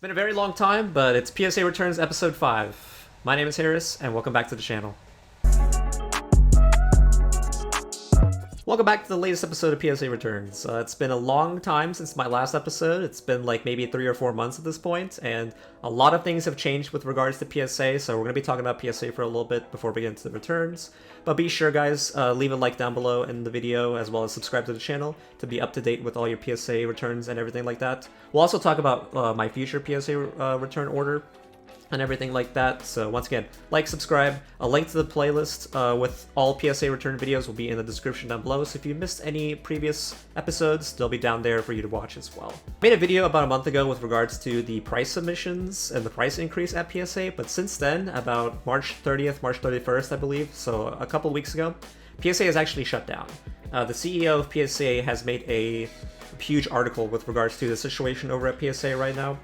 It's been a very long time, but it's PSA Returns episode 5. My name is Harris, and welcome back to the channel. Welcome back to the latest episode of PSA Returns. It's been a long time since my last episode. It's been like maybe 3 or 4 months at this point, and a lot of things have changed with regards to PSA, so we're going to be talking about PSA for a little bit before we get into the returns. But be sure, guys, leave a like down below in the video, as well as subscribe to the channel to be up to date with all your PSA returns and everything like that. We'll also talk about my future PSA return order and everything like that. So once again, like, subscribe. A link to the playlist with all PSA return videos will be in the description down below, so if you missed any previous episodes, they'll be down there for you to watch as well. I made a video about a month ago with regards to the price submissions and the price increase at PSA, but since then, about March 30th, March 31st, I believe, so a couple weeks ago, PSA has actually shut down. The CEO of PSA has made a huge article with regards to the situation over at PSA right now.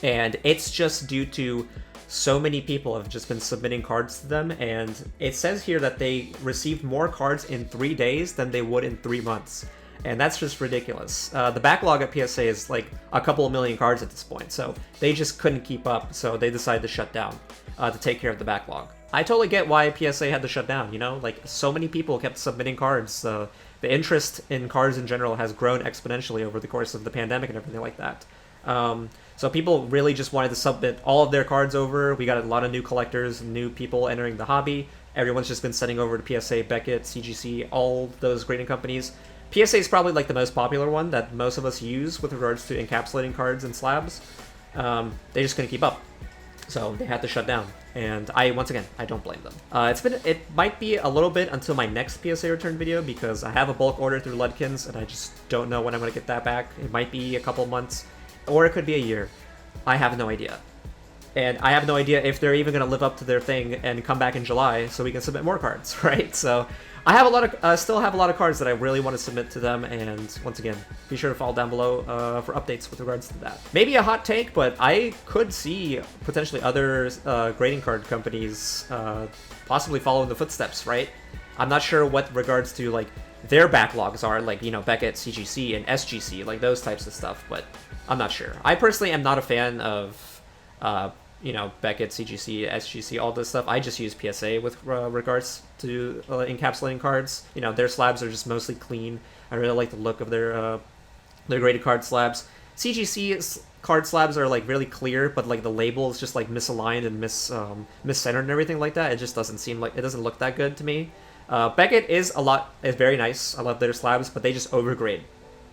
And it's just due to so many people have just been submitting cards to them, and it says here that they received more cards in 3 days than they would in 3 months. And that's just ridiculous. The backlog at PSA is like a couple of million cards at this point, so they just couldn't keep up, so they decided to shut down to take care of the backlog. I totally get why PSA had to shut down, you know? Like, so many people kept submitting cards. The interest in cards in general has grown exponentially over the course of the pandemic and everything like that. So people really just wanted to submit all of their cards over. We got a lot of new collectors, new people entering the hobby. Everyone's just been sending over to PSA, Beckett, CGC, all those grading companies. PSA is probably like the most popular one that most of us use with regards to encapsulating cards and slabs. They just couldn't keep up, so they had to shut down. And once again, I don't blame them. It might be a little bit until my next PSA return video, because I have a bulk order through Ludkins, and I just don't know when I'm going to get that back. It might be a couple months, or it could be a year. I have no idea. And I have no idea if they're even going to live up to their thing and come back in July so we can submit more cards, right? So I have still have a lot of cards that I really want to submit to them, and once again, be sure to follow down below for updates with regards to that. Maybe a hot take, but I could see potentially other grading card companies possibly following the footsteps, right? I'm not sure what regards to like their backlogs are, like, you know, Beckett, CGC, and SGC, like those types of stuff, but I'm not sure. I personally am not a fan of, you know, Beckett, CGC, SGC, all this stuff. I just use PSA with regards to encapsulating cards. You know, their slabs are just mostly clean. I really like the look of their graded card slabs. CGC card slabs are like really clear, but like the label is just like misaligned and miscentered and everything like that. It just doesn't seem like, it doesn't look that good to me. Beckett is very nice. I love their slabs, but they just overgrade,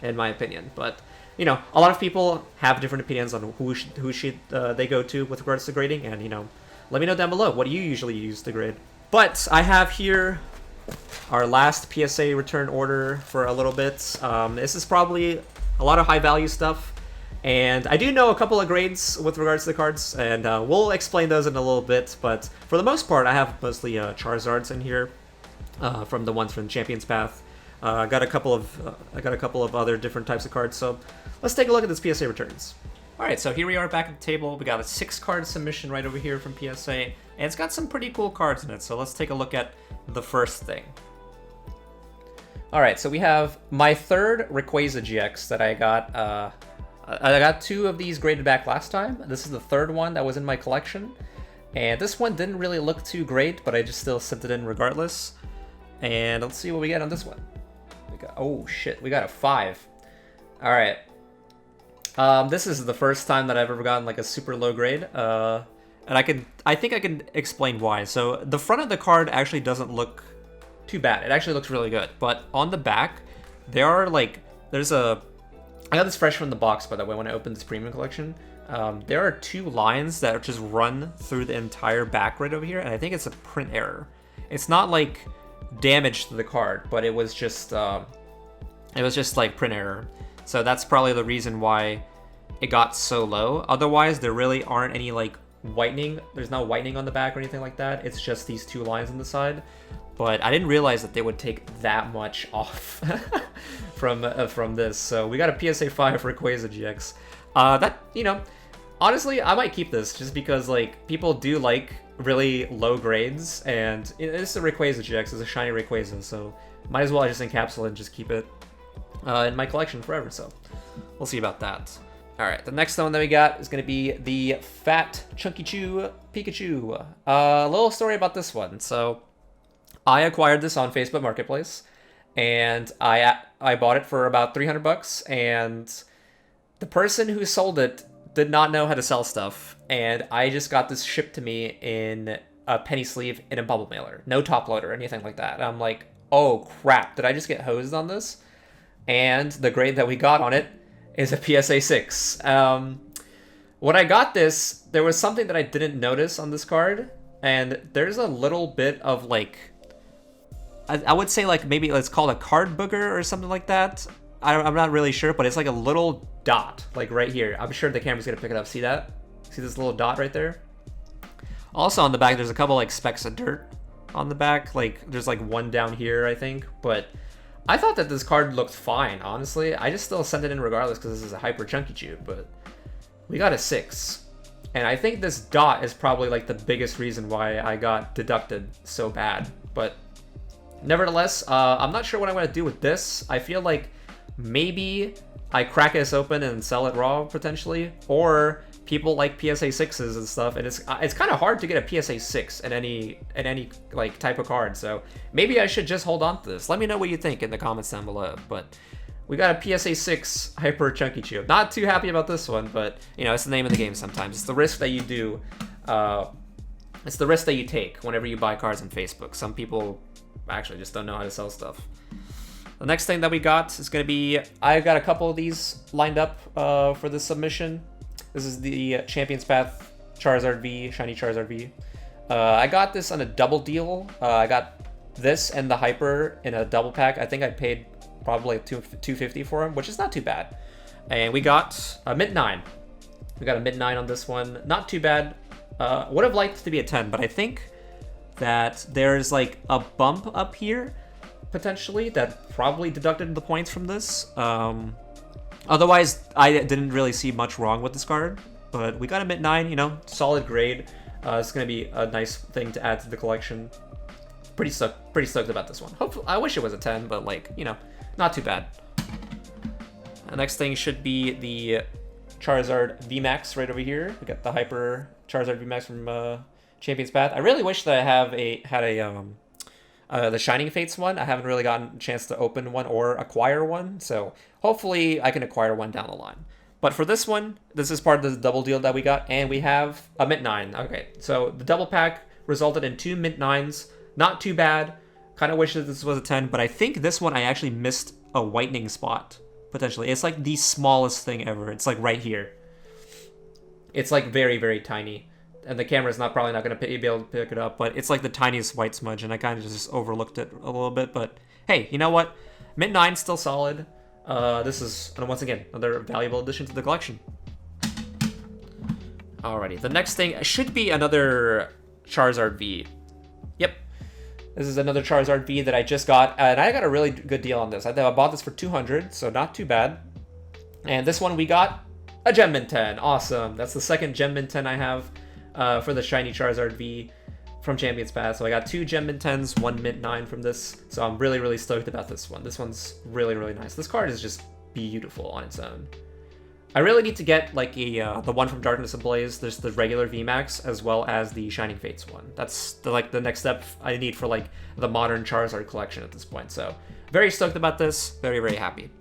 in my opinion. But you know, a lot of people have different opinions on who should they go to with regards to grading, and you know, let me know down below. What do you usually use to grade? But I have here our last PSA return order for a little bit. This is probably a lot of high value stuff, and I do know a couple of grades with regards to the cards, and we'll explain those in a little bit. But for the most part, I have mostly Charizards in here from the ones from Champions Path. I got a couple of other different types of cards, so let's take a look at this PSA returns. Alright, so here we are back at the table. We got a 6-card submission right over here from PSA, and it's got some pretty cool cards in it, so let's take a look at the first thing. Alright, so we have my third Rayquaza GX that I got. I got 2 of these graded back last time. This is the third one that was in my collection, and this one didn't really look too great, but I just still sent it in regardless. And let's see what we get on this one. Oh shit, we got a 5. Alright. This is the first time that I've ever gotten like a super low grade. And I think I can explain why. So the front of the card actually doesn't look too bad. It actually looks really good. But on the back, there are like, I got this fresh from the box, by the way, when I opened this premium collection. There are 2 lines that just run through the entire back right over here, and I think it's a print error. It's not like damage to the card, but it was just like print error. So that's probably the reason why it got so low. Otherwise, there really aren't any like whitening. There's no whitening on the back or anything like that. It's just these 2 lines on the side. But I didn't realize that they would take that much off from this. So we got a PSA 5 Rayquaza GX. That, you know, honestly, I might keep this just because like people do like really low grades, and it's a Rayquaza GX, it's a shiny Rayquaza, so might as well just encapsulate and just keep it in my collection forever, so we'll see about that. Alright, the next one that we got is going to be the Fat Chunky Chew Pikachu. A little story about this one. So, I acquired this on Facebook Marketplace, and I bought it for about 300 bucks, and the person who sold it did not know how to sell stuff, and I just got this shipped to me in a penny sleeve in a bubble mailer. No top loader or anything like that. And I'm like, oh crap, did I just get hosed on this? And the grade that we got on it is a PSA 6. When I got this, there was something that I didn't notice on this card, and there's a little bit of like, I would say like maybe let's call it a card booger or something like that. I'm not really sure, but it's like a little dot, like right here. I'm sure the camera's gonna pick it up. See that? See this little dot right there? Also on the back, there's a couple like specks of dirt on the back. Like there's like one down here, I think, but I thought that this card looked fine, honestly. I just still sent it in regardless because this is a hyper chunky chew, but we got a 6. And I think this dot is probably like the biggest reason why I got deducted so bad. But nevertheless, I'm not sure what I'm going to do with this. I feel like maybe I crack this open and sell it raw potentially, or people like PSA 6s and stuff, and it's kind of hard to get a PSA 6 in any like type of card, so maybe I should just hold on to this. Let me know what you think in the comments down below. But we got a PSA 6 Hyper Chunky Chew. Not too happy about this one, but you know, it's the name of the game sometimes. It's the risk that you do, it's the risk that you take whenever you buy cards on Facebook. Some people actually just don't know how to sell stuff. The next thing that we got is going to be, I've got a couple of these lined up for this submission. This is the Champion's Path Charizard V, Shiny Charizard V. I got this on a double deal. I got this and the Hyper in a double pack. I think I paid probably like $250 for them, which is not too bad. And we got a mid 9. We got a mid 9 on this one. Not too bad. Would have liked it to be a 10, but I think that there's like a bump up here potentially that probably deducted the points from this. Otherwise, I didn't really see much wrong with this card, but we got a mid 9, you know, solid grade. It's gonna be a nice thing to add to the collection. Pretty stoked about this one. Hopefully, I wish it was a 10, but like, you know, not too bad. The next thing should be the Charizard VMAX right over here. We got the Hyper Charizard VMAX from Champion's Path. I really wish that I had the Shining Fates one. I haven't really gotten a chance to open one or acquire one, so hopefully I can acquire one down the line. But for this one, this is part of the double deal that we got, and we have a mid 9. Okay, so the double pack resulted in 2 mid 9s. Not too bad. Kind of wish that this was a 10, but I think this one I actually missed a whitening spot, potentially. It's like the smallest thing ever. It's like right here. It's like very, very tiny. And the camera's probably not going to be able to pick it up, but it's like the tiniest white smudge, and I kind of just overlooked it a little bit. But hey, you know what? Mid 9 still solid. This is, once again, another valuable addition to the collection. Alrighty, the next thing should be another Charizard V. Yep, this is another Charizard V that I just got, and I got a really good deal on this. I bought this for 200, so not too bad. And this one we got a Gem Mint 10. Awesome. That's the second Gem Mint 10 I have for the Shiny Charizard V from Champion's Path. So I got 2 Gem Mint 10s, 1 Mint 9 from this. So I'm really, really stoked about this one. This one's really, really nice. This card is just beautiful on its own. I really need to get like the one from Darkness Ablaze. There's the regular VMAX as well as the Shining Fates one. That's the next step I need for like the modern Charizard collection at this point. So very stoked about this. Very, very happy.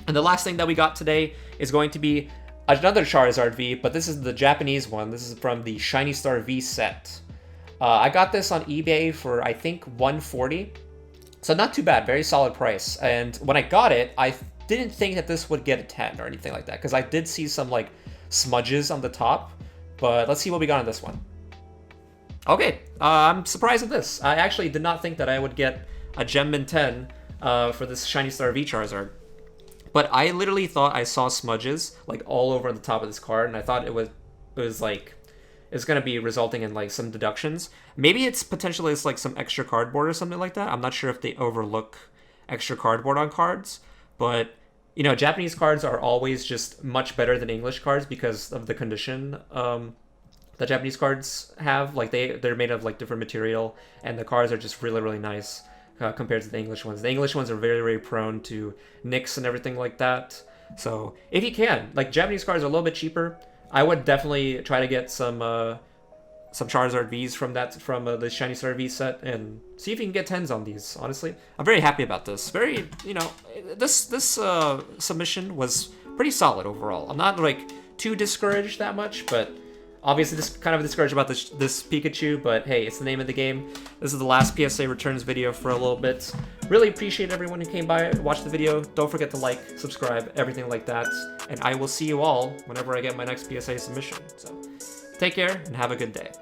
And the last thing that we got today is going to be another Charizard V, but this is the Japanese one. This is from the Shiny Star V set. I got this on eBay for, I think, $140. So not too bad, very solid price. And when I got it, I didn't think that this would get a 10 or anything like that, because I did see some like smudges on the top. But let's see what we got on this one. Okay, I'm surprised at this. I actually did not think that I would get a Gem Mint 10 for this Shiny Star V Charizard. But I literally thought I saw smudges like all over the top of this card, and I thought it was like it's gonna be resulting in like some deductions. Maybe it's potentially like some extra cardboard or something like that. I'm not sure if they overlook extra cardboard on cards, but you know, Japanese cards are always just much better than English cards because of the condition that Japanese cards have. Like they're made of like different material, and the cards are just really, really nice. Compared to the English ones. The English ones are very, very prone to nicks and everything like that. So if you can, like, Japanese cards are a little bit cheaper. I would definitely try to get some Charizard Vs from the Shiny Star V set and see if you can get 10s on these. Honestly, I'm very happy about this. Very, this submission was pretty solid overall. I'm not like too discouraged that much, but obviously just kind of discouraged about this Pikachu. But hey, it's the name of the game. This is the last PSA Returns video for a little bit. Really appreciate everyone who came by, watched the video. Don't forget to like, subscribe, everything like that. And I will see you all whenever I get my next PSA submission. So take care and have a good day.